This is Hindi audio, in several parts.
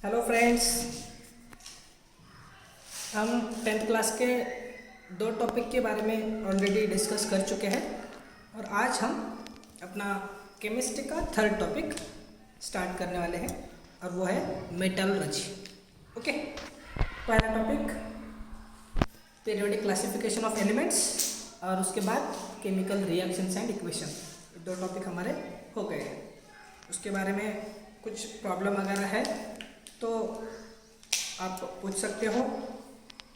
हेलो फ्रेंड्स, हम टेंथ क्लास के दो टॉपिक के बारे में ऑलरेडी डिस्कस कर चुके हैं और आज हम अपना केमिस्ट्री का थर्ड टॉपिक स्टार्ट करने वाले हैं और वो है मेटलर्जी। ओके, पहला topic periodic classification of elements और उसके बाद केमिकल रिएक्शंस एंड इक्वेशन। दो टॉपिक हमारे हो गए हैं। उसके बारे में कुछ प्रॉब्लम वगैरह है तो आप पूछ सकते हो।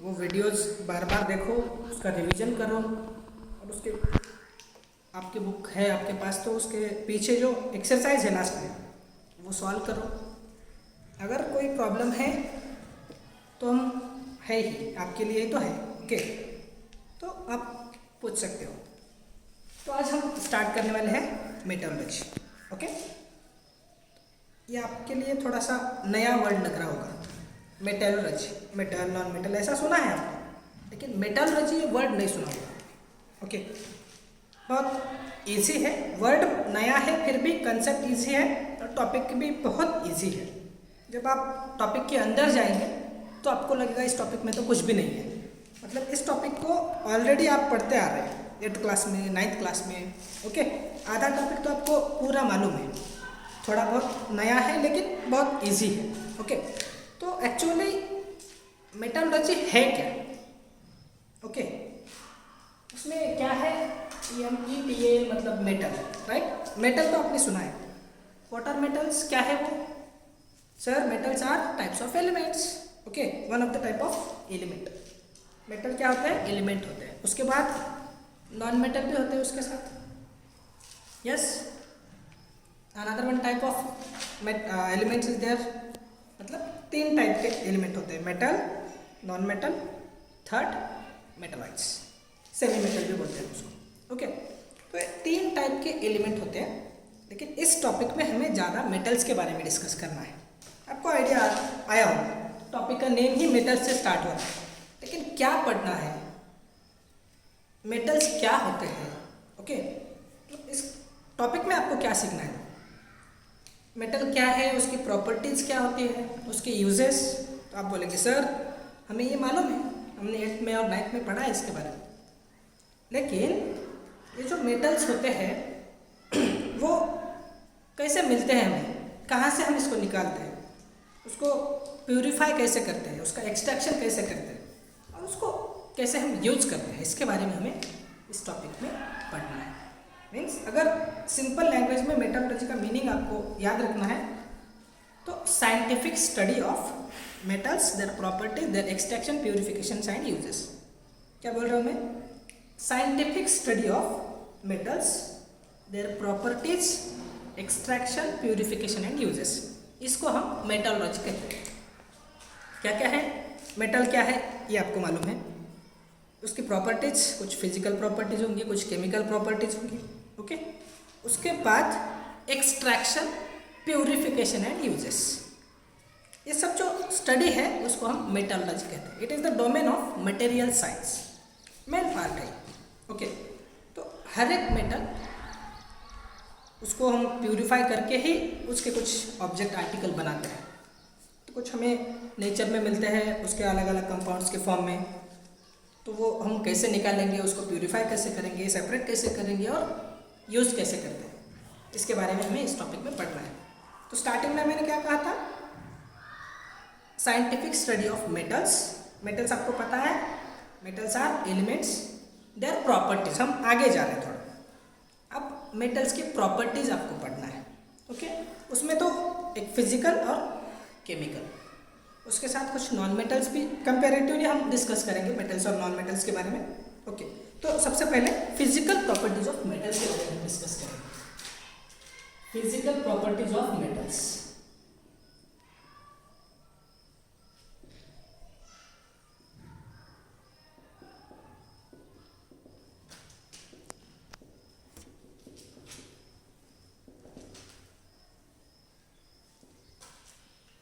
वो वीडियोस बार बार देखो, उसका रिवीजन करो और उसके आपकी बुक है आपके पास तो उसके पीछे जो एक्सरसाइज है लास्ट में वो सॉल्व करो। अगर कोई प्रॉब्लम है तो हम है ही, आपके लिए तो है। ओके, तो आप पूछ सकते हो। तो आज हम स्टार्ट करने वाले हैं मेटलर्जी। ओके, ये आपके लिए थोड़ा सा नया वर्ड लग रहा होगा, मेटलर्जी। मेटल नॉन मेटल ऐसा सुना है आपने, लेकिन मेटलर्जी ये वर्ड नहीं सुना होगा। ओके, बहुत इजी है, वर्ड नया है फिर भी कंसेप्ट इजी है और टॉपिक भी बहुत इजी है। जब आप टॉपिक के अंदर जाएंगे तो आपको लगेगा इस टॉपिक में तो कुछ भी नहीं है। मतलब इस टॉपिक को ऑलरेडी आप पढ़ते आ रहे हैं 8th क्लास में, 9th क्लास में। ओके, आधा टॉपिक तो आपको पूरा मालूम है, थोड़ा बहुत नया है लेकिन बहुत इजी है। ओके, तो एक्चुअली मेटलर्जी है क्या? ओके, उसमें क्या है? METAL मतलब मेटल, राइट? मेटल तो आपने सुना है। What are metals? क्या है वो? Sir, metals are types of elements. Okay, one of the type of element. Metal क्या होता है? एलिमेंट होते हैं। उसके बाद नॉन मेटल भी होते हैं उसके साथ। Yes, another one type of elements is there. मतलब 3 टाइप के एलिमेंट होते हैं, metal, non metal, third metalloids, semi metal भी बोलते हैं उसको। ओके, तो 3 टाइप के एलिमेंट होते हैं, लेकिन इस टॉपिक में हमें ज़्यादा मेटल्स के बारे में डिस्कस करना है। आपको आइडिया आया होगा, टॉपिक का नेम ही मेटल से स्टार्ट हो रहा है, लेकिन क्या पढ़ना है, मेटल्स क्या होते हैं। ओके, तो इस टॉपिक में आपको क्या सीखना है? मेटल क्या है, उसकी प्रॉपर्टीज़ क्या होती है, उसके यूजेस। तो आप बोलेंगे सर हमें ये मालूम है, हमने 8th में और 9th में पढ़ा है इसके बारे में। लेकिन ये जो मेटल्स होते हैं वो कैसे मिलते हैं हमें, कहाँ से हम इसको निकालते हैं, उसको प्यूरिफाई कैसे करते हैं, उसका एक्सट्रैक्शन कैसे करते हैं और उसको कैसे हम यूज करते हैं, इसके बारे में हमें इस टॉपिक में पढ़ना है। मीन्स अगर सिंपल लैंग्वेज में मेटलर्जी का मीनिंग आपको याद रखना है तो scientific study of metals, their properties, their extraction, purification and uses. क्या बोल रहा हूँ मैं? Scientific study of metals, their properties, extraction, purification and uses, इसको हम मेटलर्जी कहते हैं। क्या क्या है मेटल? क्या है ये आपको मालूम है। उसकी प्रॉपर्टीज, कुछ फिजिकल प्रॉपर्टीज होंगी, कुछ केमिकल प्रॉपर्टीज होंगी। ओके, उसके बाद एक्सट्रैक्शन, प्यूरिफिकेशन एंड यूजेस, ये सब जो स्टडी है उसको हम मेटलर्जी कहते हैं। It is the domain of material science, main part है। ओके, तो हर एक मेटल उसको हम प्यूरिफाई करके ही उसके कुछ ऑब्जेक्ट आर्टिकल बनाते हैं। तो कुछ हमें नेचर में मिलते हैं उसके अलग अलग कंपाउंड्स के फॉर्म में, तो वो हम कैसे निकालेंगे, उसको प्यूरिफाई कैसे करेंगे, सेपरेट कैसे करेंगे और यूज़ कैसे करते हैं, इसके बारे में हमें इस टॉपिक में पढ़ना है। तो स्टार्टिंग में मैंने क्या कहा था? Scientific study of metals. Metals आपको पता है, metals are elements, their properties. हम आगे जा रहे हैं थोड़ा, अब मेटल्स की प्रॉपर्टीज आपको पढ़ना है। ओके, उसमें तो एक फिजिकल और केमिकल, उसके साथ कुछ नॉन मेटल्स भी कंपैरेटिवली हम डिस्कस करेंगे, मेटल्स और नॉन मेटल्स के बारे में। ओके, तो सबसे पहले फिजिकल प्रॉपर्टीज ऑफ मेटल्स के बारे में डिस्कस करेंगे। Physical properties of metals.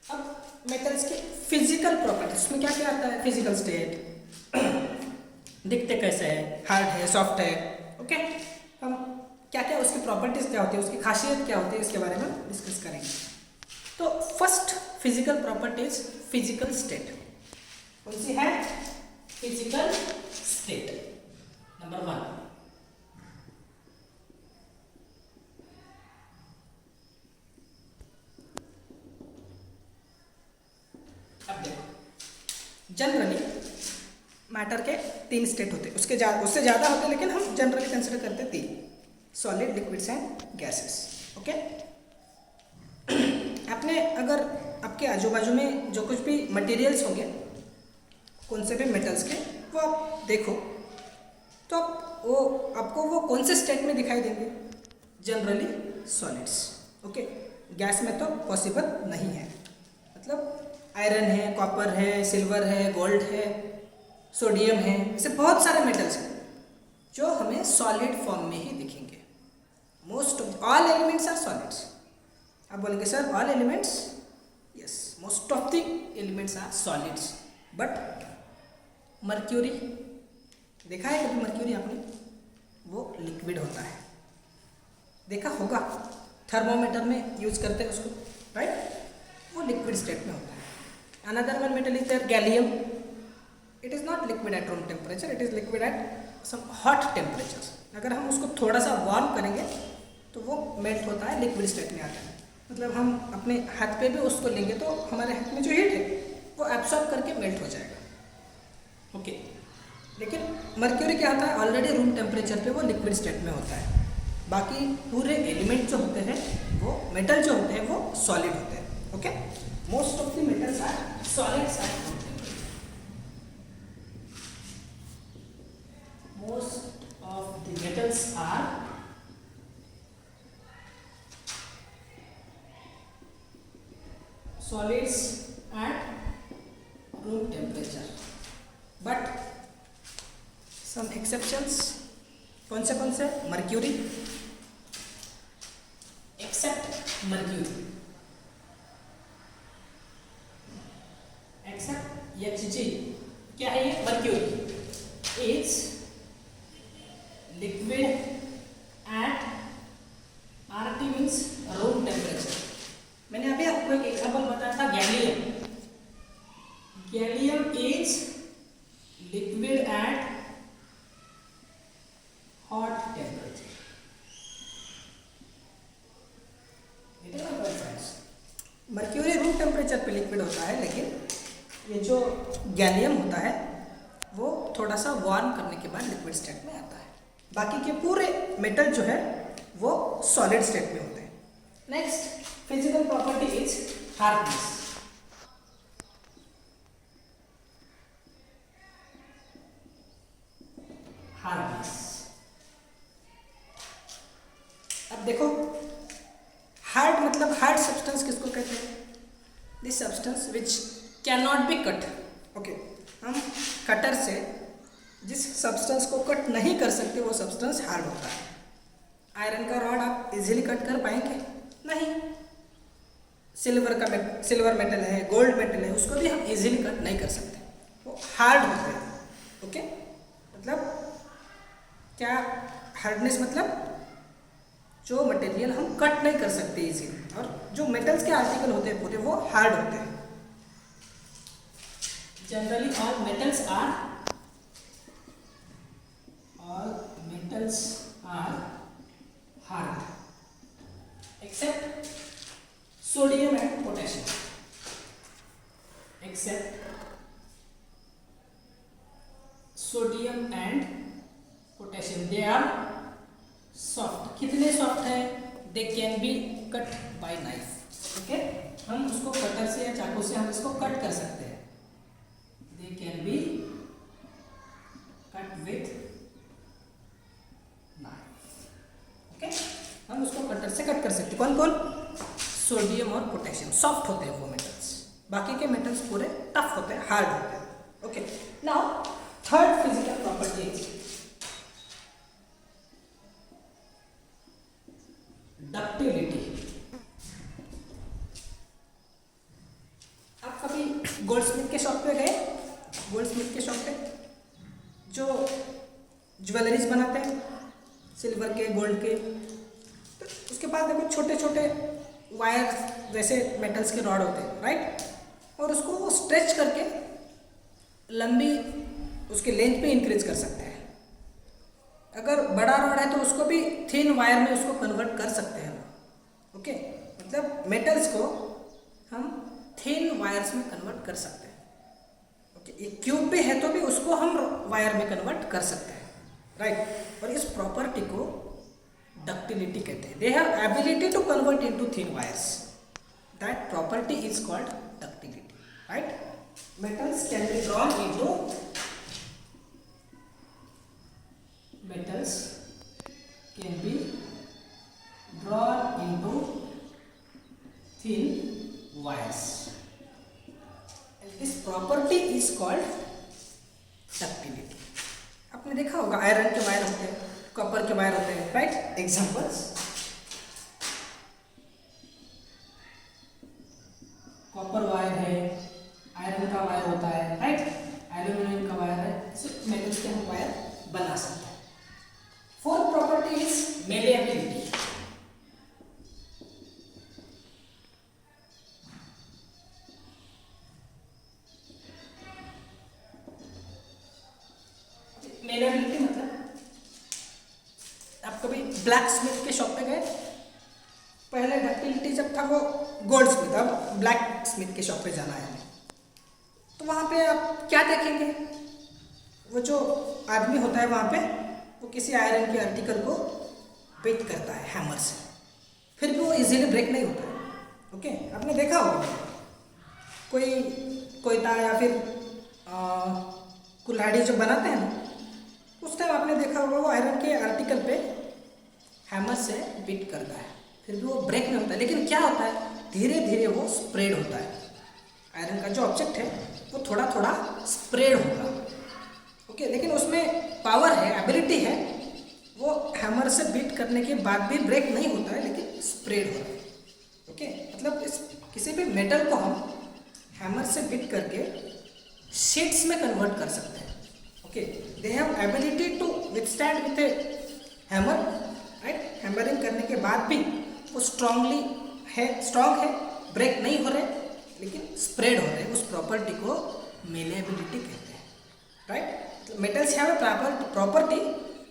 अब मेटल्स की फिजिकल प्रॉपर्टीज, उसमें क्या क्या आता है? फिजिकल स्टेट, दिखते कैसे हैं, हार्ड है, सॉफ्ट है। ओके, हम क्या क्या उसकी प्रॉपर्टीज़ क्या होती है, उसकी खासियत क्या होती है, इसके बारे में डिस्कस करेंगे। तो first physical properties physical state कौन सी है? Physical state number 1। अब देखो जनरली मैटर के 3 स्टेट होते हैं, उससे ज़्यादा होते हैं, लेकिन हम जनरली कंसिडर करते हैं 3: solid, liquids and gases. Okay, आपने अगर आपके आजू बाजू में जो कुछ भी मटेरियल्स होंगे, कौन से भी मेटल्स के, वो आप देखो तो आपको वो कौन से स्टेट में दिखाई देंगे? Generally solids. ओके, गैस में तो पॉसिबल नहीं है। मतलब आयरन है, कॉपर है, सिल्वर है, गोल्ड है, सोडियम है, ऐसे बहुत सारे मेटल्स हैं जो हमें सॉलिड फॉर्म में ही दिखेंगे। Most of all elements are solids. आप बोलेंगे sir all elements? Yes, most of the elements are solids, but mercury देखा है कभी? मर्क्यूरी आपने? वो लिक्विड होता है, देखा होगा, थर्मोमीटर में यूज करते हैं उसको, राइट? वो लिक्विड स्टेट में होता है। Another one metal is there, gallium. It is not liquid at room temperature, it is liquid at some hot temperature. अगर हम उसको थोड़ा सा वार्म करेंगे तो वो मेल्ट होता है, लिक्विड स्टेट में आता है। मतलब हम अपने हाथ पे भी उसको लेंगे तो हमारे हाथ में जो हीट है वो एब्सॉर्ब करके मेल्ट हो जाएगा। ओके, लेकिन मर्क्यूरी क्या होता है? ऑलरेडी रूम टेम्परेचर पे वो लिक्विड स्टेट में होता है। बाकी पूरे एलिमेंट जो होते हैं, वो मेटल जो होते हैं, वो सॉलिड होते हैं। Okay, most of the metals are solids at room temperature. Most of the metals are solids at room temperature, but some exceptions। कौन से? Mercury, except mercury, except Hg। क्या है ये? Mercury is liquid at RT means room temperature. मैंने अभी आपको एक एग्जांपल बताया था, gallium. Gallium is liquid at hot temperature. Mercury room temperature पे लिक्विड होता है, लेकिन ये जो गैलियम होता है वो थोड़ा सा वार्म करने के बाद लिक्विड स्टेट में आता है। बाकी के पूरे मेटल जो है वो सॉलिड स्टेट में होते हैं। Next physical property is hardness। Hardness. अब देखो, हार्ड मतलब हार्ड सब्सटेंस किसको कहते हैं? This substance which can not be cut. Okay, हम कटर से जिस सब्सटेंस को कट नहीं कर सकते वो सब्सटेंस हार्ड होता है। आयरन का रॉड आप इजीली कट कर पाएंगे? नहीं। सिल्वर मेटल है, गोल्ड मेटल है, उसको भी हम इजीली कट नहीं कर सकते, वो हार्ड होते हैं। ओके, मतलब क्या हार्डनेस? मतलब जो मटेरियल हम कट नहीं कर सकते इजीली, और जो मेटल्स के आर्टिकल होते हैं पूरे वो हार्ड होते हैं। Generally all metals are hard except sodium and potassium। except sodium and potassium, they are soft। कितने सॉफ्ट है? they can be cut by knife। Okay, हम उसको कटर से या चाकू से हम इसको कट कर सकते हैं। they can be cut with knife। Okay, हम उसको कटर से कट कर सकते हैं। कौन कौन? सोडियम और पोटेशियम सॉफ्ट होते हैं वो मेटल्स, बाकी के मेटल्स पूरे टफ होते हैं, हार्ड होते हैं। Okay, now third physical property ductility. आप कभी गोल्डस्मिथ के शॉप पे गए? गोल्डस्मिथ के शॉप पे जो ज्वेलरीज बनाते हैं सिल्वर के, गोल्ड के, तो उसके पास देखो छोटे छोटे वायर वैसे मेटल्स के रॉड होते हैं, राइट, और उसको वो स्ट्रेच करके लंबी उसके लेंथ पे इंक्रीज कर सकते हैं। अगर बड़ा रॉड है तो उसको भी थिन वायर में उसको कन्वर्ट कर सकते हैं, ओके। मतलब मेटल्स को हम थिन वायर्स में कन्वर्ट कर सकते हैं, ओके। ये क्यूब पे है तो भी उसको हम वायर में कन्वर्ट कर सकते हैं, राइट। और इस प्रॉपर्टी को डक्टिलिटी कहते हैं। They have ability to convert into thin wires, that property is called ductility, right. Metals can be drawn into metals can be drawn into thin wires and this property is called ductility. आपने देखा होगा आयरन के वायर होते हैं, कॉपर के वायर होते हैं, राइट। एग्जांपल्स, कॉपर वायर है, आयरन का वायर होता है, राइट, एल्यूमिनियम का वायर है, इसे मेटल्स के हम वायर बना सकते हैं। Fourth property is malleability. Malleability मतलब आप कभी ब्लैक स्मिथ के शॉप पे गए? पहले डक्टिलिटी जब था वो गोल्ड स्मिथ, अब ब्लैक स्मिथ के शॉप पे जाना है तो वहाँ पे आप क्या देखेंगे? वो जो आदमी होता है वहाँ पे वो किसी आयरन के आर्टिकल को बीट करता है हैमर से, फिर भी वो इजीली ब्रेक नहीं होता है, ओके। आपने देखा होगा कोई कोयता या फिर कुल्हाड़ी जो बनाते हैं ना, उस टाइम आपने देखा होगा वो आयरन के आर्टिकल पे हैमर से बीट करता है, फिर भी वो ब्रेक नहीं होता। लेकिन क्या होता है, धीरे धीरे वो स्प्रेड होता है। आयरन का जो ऑब्जेक्ट है वो थोड़ा थोड़ा स्प्रेड होगा, ओके। लेकिन उसमें पावर है, एबिलिटी है, वो हैमर से बीट करने के बाद भी ब्रेक नहीं होता है, लेकिन स्प्रेड होता है, ओके। मतलब इस किसी भी मेटल को हम हैमर से बीट करके शीट्स में कन्वर्ट कर सकते हैं, okay. They have ability to withstand with a hammer, right. Hammering करने के बाद भी वो स्ट्रांग है, ब्रेक नहीं हो रहे लेकिन स्प्रेड हो रहे हैं। उस प्रॉपर्टी को मेलेबिलिटी कहते हैं, right. Metals have a property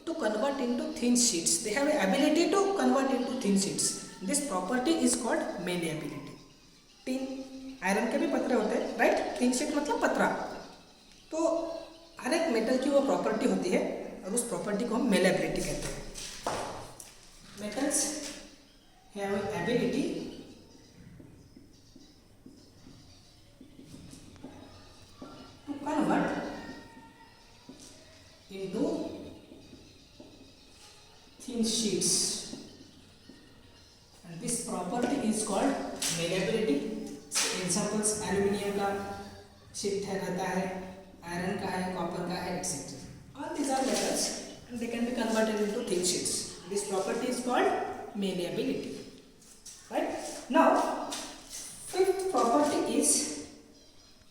to convert into thin sheets. They have a ability to convert into thin sheets. This property is called malleability. Tin iron के भी पतरे होते हैं, राइट। थिन शीट मतलब पतरा। तो हर एक मेटल की वो प्रॉपर्टी होती है और उस प्रॉपर्टी को हम malleability कहते हैं। Metals have ability to convert into thin sheets and this property is called malleability. Examples, aluminium का शीट रहता है, आयरन का है, कॉपर का है, etc. All these are metals and they can be converted into thin sheets. This property is called malleability, right? Now fifth property is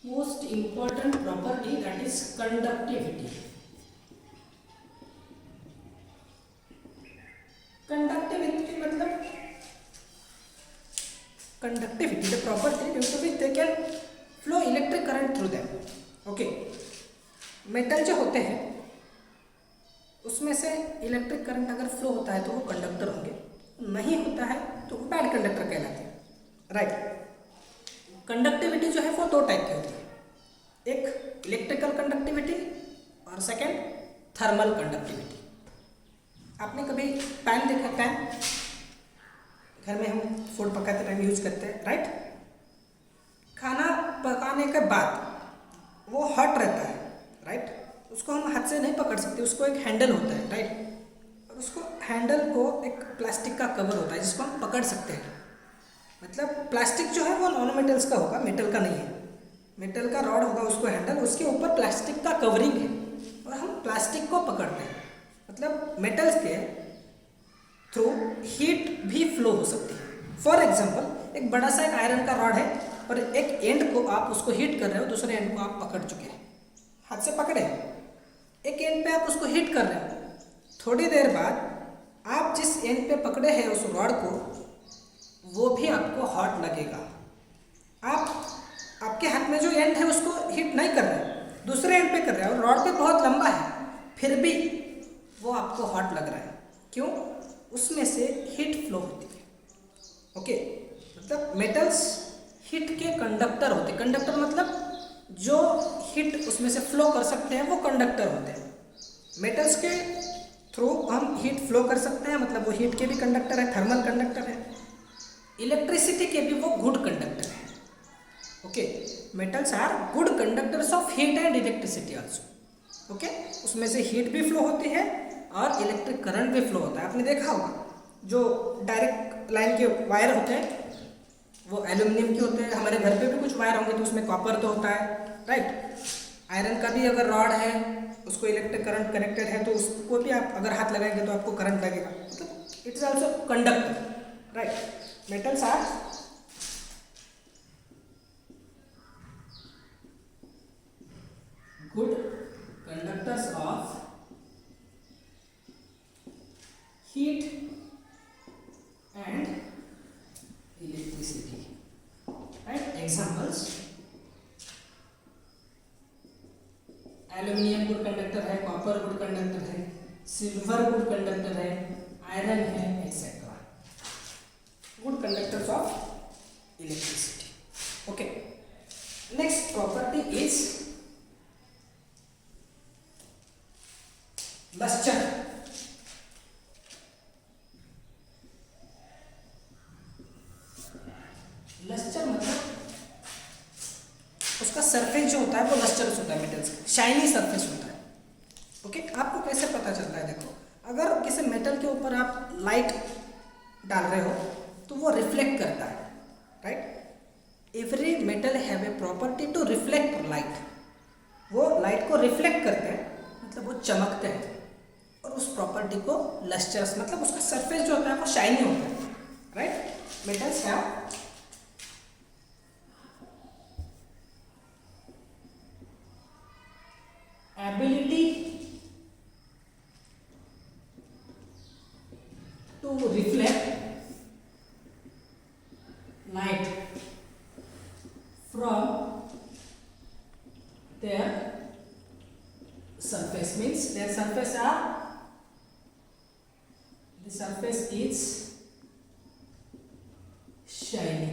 most important property, that is conductivity. Conductivity मतलब conductivity, the property due to which they can flow electric current through them, okay. Metal जो होते हैं उसमें से इलेक्ट्रिक करंट अगर फ्लो होता है तो वो कंडक्टर होंगे, नहीं होता है तो वो बैड कंडक्टर कहलाते हैं, राइट। कंडक्टिविटी जो है वो दो टाइप की होती है, एक इलेक्ट्रिकल कंडक्टिविटी और सेकेंड थर्मल कंडक्टिविटी। आपने कभी पैन देखा? पैन घर में हम फूड पकाते टाइम यूज करते हैं, राइट। खाना पकाने के बाद वो हॉट रहता है, राइट। उसको हम हाथ से नहीं पकड़ सकते, उसको एक हैंडल होता है, राइट। और उसको हैंडल को एक प्लास्टिक का कवर होता है जिसको हम पकड़ सकते हैं। मतलब प्लास्टिक जो है वो नॉन मेटल्स का होगा, मेटल का नहीं है। मेटल का रॉड होगा उसको हैंडल, उसके ऊपर प्लास्टिक का कवरिंग है और हम प्लास्टिक को पकड़ते हैं। मतलब मेटल्स के थ्रू हीट भी फ्लो हो सकती है। फॉर एग्जांपल, एक बड़ा सा एक आयरन का रॉड है और एक एंड को आप उसको हीट कर रहे हो, दूसरे एंड को आप पकड़ चुके हैं, हाथ से पकड़े, एक एंड पे आप उसको हीट कर रहे हो। थोड़ी देर बाद आप जिस एंड पे पकड़े हैं उस रॉड को, वो भी आपको हॉट लगेगा। आप आपके हाथ में जो एंड है उसको हीट नहीं कर रहे, दूसरे एंड पे कर रहे हैं, और रॉड पे बहुत लंबा है, फिर भी वो आपको हॉट लग रहा है। क्यों? उसमें से हीट फ्लो होती है। ओके, मतलब मेटल्स हीट के कंडक्टर होते हैं। कंडक्टर मतलब जो हीट उसमें से फ्लो कर सकते हैं वो कंडक्टर होते हैं। मेटल्स के थ्रू हम हीट फ्लो कर सकते हैं, मतलब वो हीट के भी कंडक्टर है, थर्मल कंडक्टर है। इलेक्ट्रिसिटी के भी वो गुड कंडक्टर है। Okay, metals are good conductors of heat and electricity also. Okay, उसमें से हीट भी फ्लो होती है और इलेक्ट्रिक करंट भी फ्लो होता है। आपने देखा होगा जो डायरेक्ट लाइन के वायर होते हैं वो एल्यूमिनियम के होते हैं। हमारे घर पे भी कुछ वायर होंगे तो उसमें कॉपर तो होता है, राइट। आयरन का भी अगर रॉड है, उसको इलेक्ट्रिक करंट कनेक्टेड है, तो उसको भी आप अगर हाथ लगाएंगे तो आपको करंट लगेगा, मतलब it is also conductor, right. Metals are good conductors of heat and electricity, right. Examples, aluminium good conductor है, कॉपर गुड कंडक्टर है, सिल्वर गुड कंडक्टर है, आयरन है, etcetera, good conductors of electricity. Okay, next property is lustre. Lustre मतलब उसका सरफेस जो होता है वो लस्टरस होता है, मेटल्स का शाइनी सरफेस होता है। ओके, आपको कैसे पता चलता है? देखो, अगर किसी मेटल के ऊपर आप लाइट डाल रहे हो तो वो रिफ्लेक्ट करता है, right. Every metal have a property to reflect light. वो लाइट को रिफ्लेक्ट करते हैं, मतलब वो चमकते हैं, और उस प्रॉपर्टी को लस्टरस, मतलब उसका सरफेस जो होता है वो शाइनी होता है, right. Metals have ability to reflect light from their surface, means their surface are, the surface is shiny.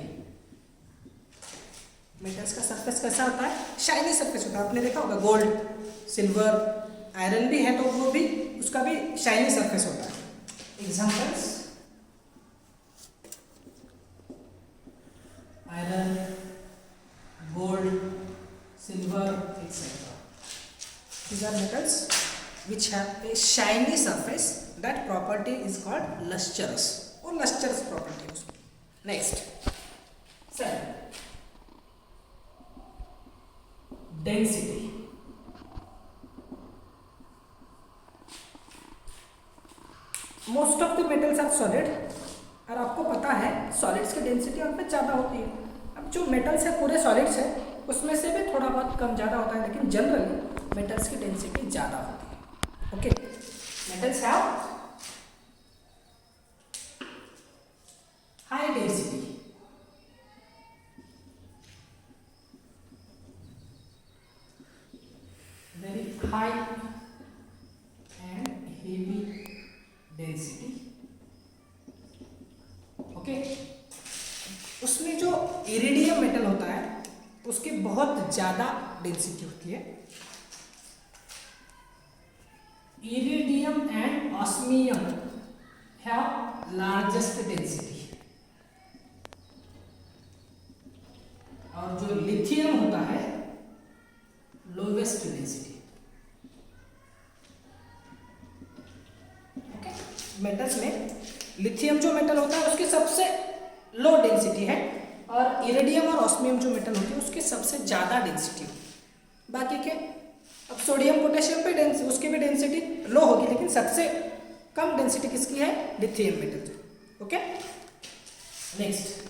Metals का सरफेस कैसा होता है? शाइनी सरफेस होता है। आपने देखा होगा गोल्ड, सिल्वर, आयरन भी है तो वो भी, उसका भी शाइनी सरफेस होता है। Examples, iron, gold, silver, etcetera, these are metals which have a shiny surface. That property is called lustrous, or lustrous property. Next, second, density. Most of the metals are solid, और आपको पता है सॉलिड्स की डेंसिटी उनमें ज़्यादा होती है। अब जो मेटल्स है पूरे सॉलिड्स है, उसमें से भी थोड़ा बहुत कम ज़्यादा होता है, लेकिन जनरली मेटल्स की डेंसिटी ज़्यादा होती है। Okay, metals have high density. Very high and heavy density. Okay, उसमें जो इरिडियम मेटल होता है उसकी बहुत ज़्यादा डेंसिटी होती है। Iridium and osmium have largest density, और जो लिथियम होता है लोवेस्ट डेंसिटी। ओके, मेटल्स में लिथियम जो मेटल होता है उसकी सबसे लो डेंसिटी है, और इरिडियम और ऑस्मियम जो मेटल होती है उसकी सबसे ज़्यादा डेंसिटी होती है। बाकी के, अब सोडियम पोटेशियम पे उसकी भी डेंसिटी लो होगी, लेकिन सबसे कम डेंसिटी किसकी है? Lithium metal. Okay, next,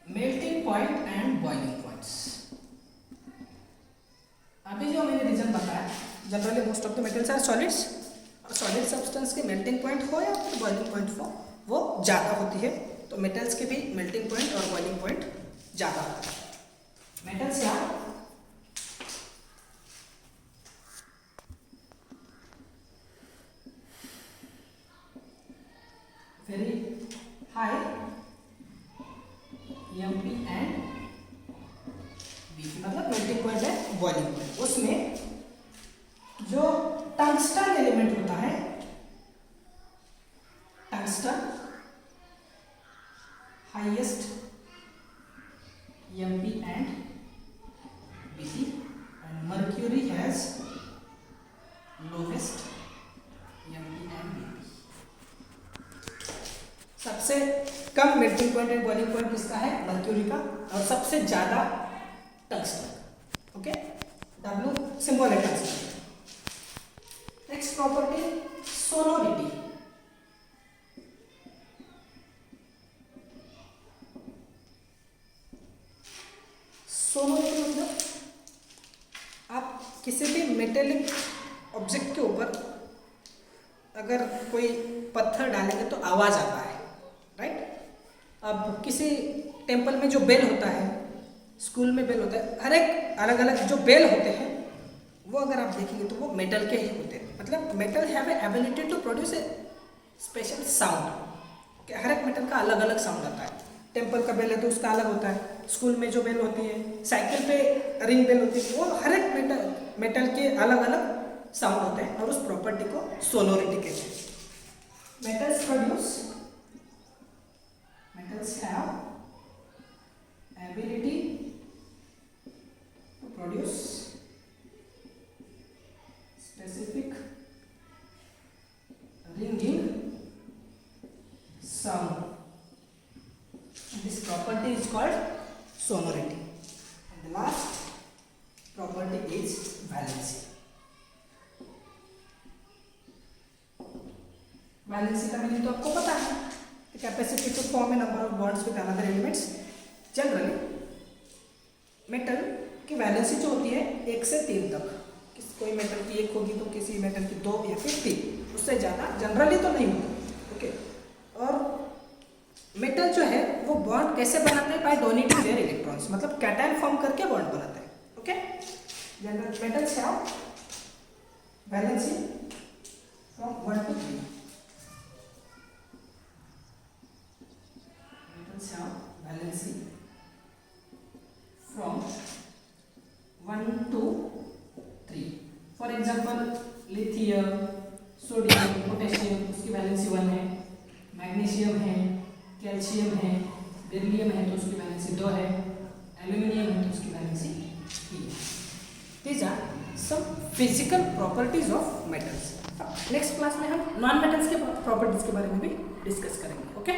melting point and boiling points. अभी जो मैंने रीजन बताया, generally most of the metals are solids, और सॉलिड सब्सटेंस के मेल्टिंग पॉइंट हो या फिर बॉइलिंग पॉइंट हो, वो ज़्यादा होती है। तो मेटल्स के भी मेल्टिंग पॉइंट और बॉइलिंग पॉइंट ज़्यादा होता है। मेटल्स यहाँ very high MP and BP, मतलब मेल्टिंग पॉइंट है बॉइलिंग पॉइंट। उसमें जो टंगस्टन एलिमेंट होता है, tungsten highest MP and BP and mercury has lowest MP and BP. सबसे कम melting point and boiling point किसका है? मर्क्यूरी का, और सबसे ज्यादा टंगस्टन। ओके, W सिंबल है tungsten. Next property sonority. Sonority मतलब आप किसी भी मेटेलिक ऑब्जेक्ट के ऊपर अगर कोई पत्थर डालेंगे तो आवाज आता है, राइट। अब किसी टेम्पल में जो बेल होता है, स्कूल में बेल होता है, हर एक अलग अलग जो बेल होते हैं वो अगर आप देखेंगे तो वो मेटल के ही होते हैं। मतलब metal have a ability to produce a special sound. हर एक मेटल का अलग अलग साउंड आता है। टेम्पल का बेल है तो उसका अलग होता है, स्कूल में जो बेल होती है, साइकिल पे रिंग बेल होती है, वो हर एक मेटल के अलग अलग साउंड होते हैं और उस प्रॉपर्टी को सोनोरिटी कहते हैं। Metals have ability to produce specific ringing sound. And this property is called sonority. And the last property is valency. Valency का मीनिंग तो आपको पता है, capacity to form a number of bonds with another elements. Generally metal की वैलेंसी जो होती है 1 से 3 तक। कोई मेटल की 1 होगी तो किसी मेटल की 2 या फिर 3, उससे ज़्यादा जनरली तो नहीं होता। ओके, और मेटल जो है वो बॉन्ड कैसे बनाते हैं? बाय डोनेटिंग देयर इलेक्ट्रॉन्स, मतलब कैटायन फॉर्म करके बॉन्ड बनाते हैं। Okay, general metals have valency from 1 to 3। have valency from 1 to 3। For example lithium, sodium, potassium, उसकी वैलेंसी 1 है। मैग्नीशियम है, कैल्शियम है, बेरिलियम है तो उसकी वैलेंसी 2 है, एल्यूमिनियम है तो उसकी वैलेंसी 3 है। These are some physical properties of metals. Next class में हम नॉन मेटल्स के प्रॉपर्टीज के बारे में भी डिस्कस करेंगे। ओके।